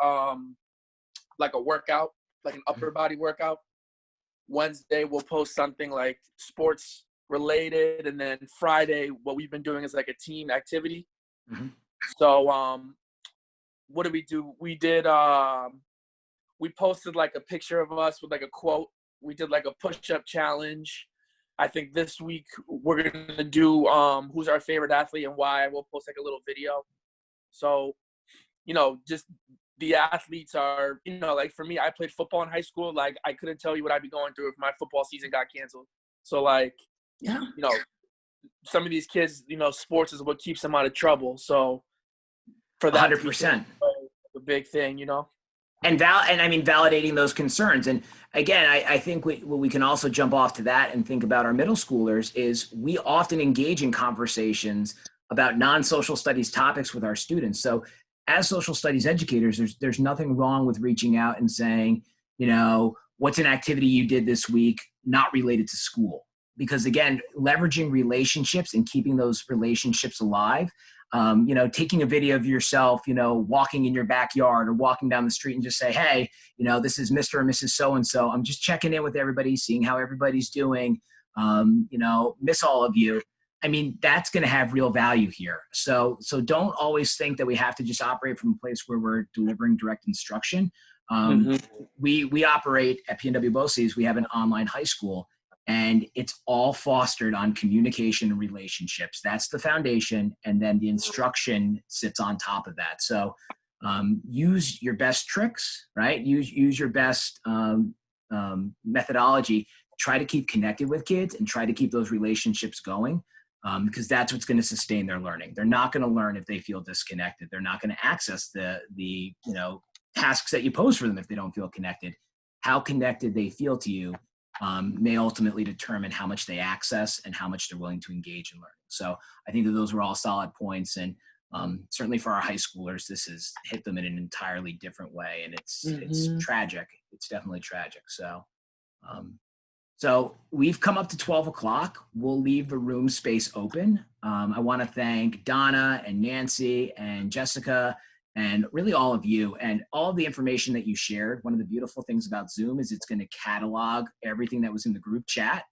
like a workout, like an upper body workout. Wednesday we'll post something like sports related, and then Friday what we've been doing is like a team activity. Mm-hmm. So what did we do? We posted like a picture of us with like a quote. We did like a push-up challenge. I think this week we're going to do who's our favorite athlete and why. We'll post like a little video. So, just the athletes are, like for me, I played football in high school. Like, I couldn't tell you what I'd be going through if my football season got canceled. So some of these kids, sports is what keeps them out of trouble. So for that, 100%. A big thing, And validating those concerns. And again, I think we can also jump off to that and think about our middle schoolers is we often engage in conversations about non-social studies topics with our students. So as social studies educators, there's nothing wrong with reaching out and saying, what's an activity you did this week not related to school? Because again, leveraging relationships and keeping those relationships alive, taking a video of yourself, walking in your backyard or walking down the street and just say, hey, this is Mr. or Mrs. So-and-so. I'm just checking in with everybody, seeing how everybody's doing, miss all of you. That's going to have real value here. So don't always think that we have to just operate from a place where we're delivering direct instruction. We operate at PNW BOCES. We have an online high school, and it's all fostered on communication and relationships. That's the foundation. And then the instruction sits on top of that. So use your best tricks, right? Use your best methodology. Try to keep connected with kids and try to keep those relationships going, because that's what's going to sustain their learning. They're not going to learn if they feel disconnected. They're not going to access the tasks that you pose for them if they don't feel connected. How connected they feel to you may ultimately determine how much they access and how much they're willing to engage in learning. So I think that those were all solid points. And certainly for our high schoolers, this has hit them in an entirely different way. And it's tragic. It's definitely tragic. So, so we've come up to 12 o'clock. We'll leave the room space open. I want to thank Donna and Nancy and Jessica and really all of you and all of the information that you shared. One of the beautiful things about Zoom is it's going to catalog everything that was in the group chat.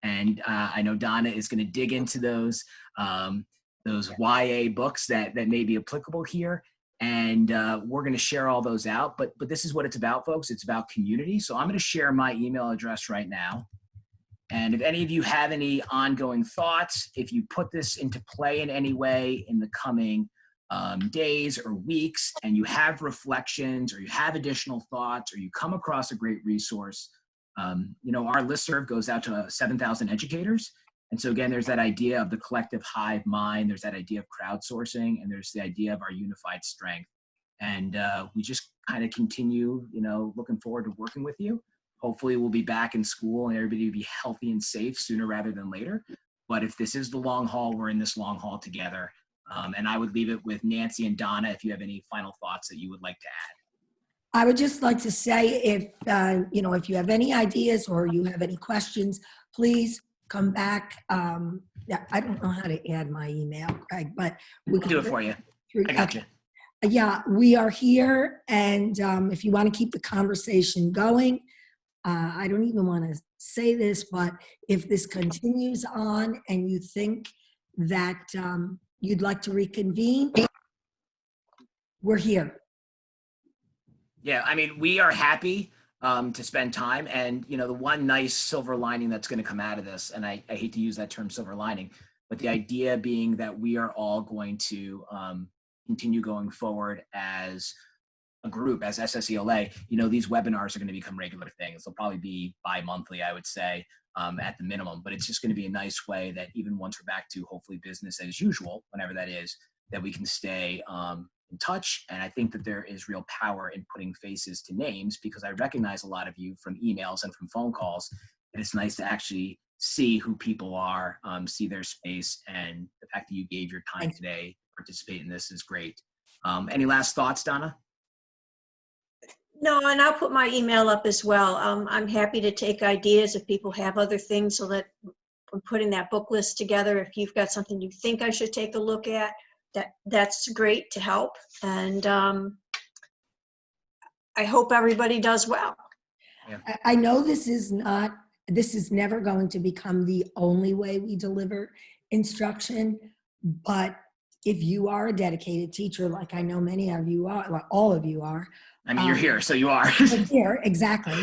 And I know Donna is going to dig into those YA books that may be applicable here. And we're going to share all those out. But this is what it's about, folks. It's about community. So I'm going to share my email address right now. And if any of you have any ongoing thoughts, if you put this into play in any way in the coming days or weeks, and you have reflections or you have additional thoughts or you come across a great resource, you know, our listserv goes out to 7,000 educators. And so again, there's that idea of the collective hive mind, there's that idea of crowdsourcing, and there's the idea of our unified strength. And we just kind of continue, you know, looking forward to working with you. Hopefully we'll be back in school and everybody will be healthy and safe sooner rather than later. But if this is the long haul, we're in this long haul together. And I would leave it with Nancy and Donna if you have any final thoughts that you would like to add. I would just like to say, if you know, if you have any ideas or you have any questions, please come back. Yeah, I don't know how to add my email, Craig, but we can do it for you. I got you. Yeah, we are here, and if you want to keep the conversation going, I don't even want to say this, but if this continues on and you think that you'd like to reconvene, we're here. Yeah, I mean, we are happy to spend time. And, you know, the one nice silver lining that's going to come out of this, and I hate to use that term silver lining, but the idea being that we are all going to continue going forward as a group, as SSELA. You know, these webinars are going to become regular things. They'll probably be bi-monthly, I would say, at the minimum, but it's just going to be a nice way that even once we're back to hopefully business as usual, whenever that is, that we can stay in touch. And I think that there is real power in putting faces to names, because I recognize a lot of you from emails and from phone calls, and it's nice to actually see who people are, see their space, and the fact that you gave your time today to participate in this is great. Any last thoughts, Donna? No, and I'll put my email up as well. I'm happy to take ideas if people have other things, so that we're putting that book list together. If you've got something you think I should take a look at, that's great to help. And I hope everybody does well. Yeah. I know this is never going to become the only way we deliver instruction, but if you are a dedicated teacher, like I know many of you are, like all of you are. I mean, you're here, so you are. Here, exactly.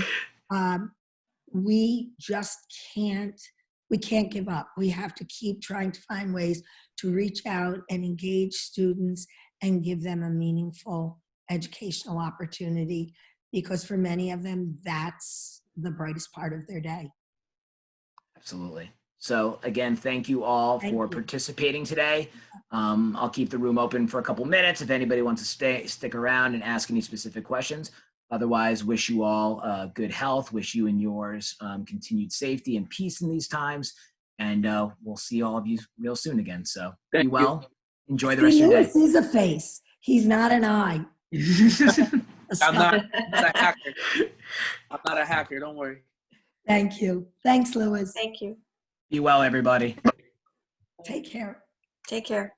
We just can't give up. We have to keep trying to find ways to reach out and engage students and give them a meaningful educational opportunity, because for many of them, that's the brightest part of their day. Absolutely. So again, thank you all for participating today. I'll keep the room open for a couple minutes if anybody wants to stick around and ask any specific questions. Otherwise, wish you all good health, wish you and yours continued safety and peace in these times. And we'll see all of you real soon again. So be well. Enjoy the rest of your day. He's a face. He's not an eye. I'm not a hacker. I'm not a hacker. Don't worry. Thank you. Thanks, Louis. Thank you. Be well, everybody. Take care. Take care.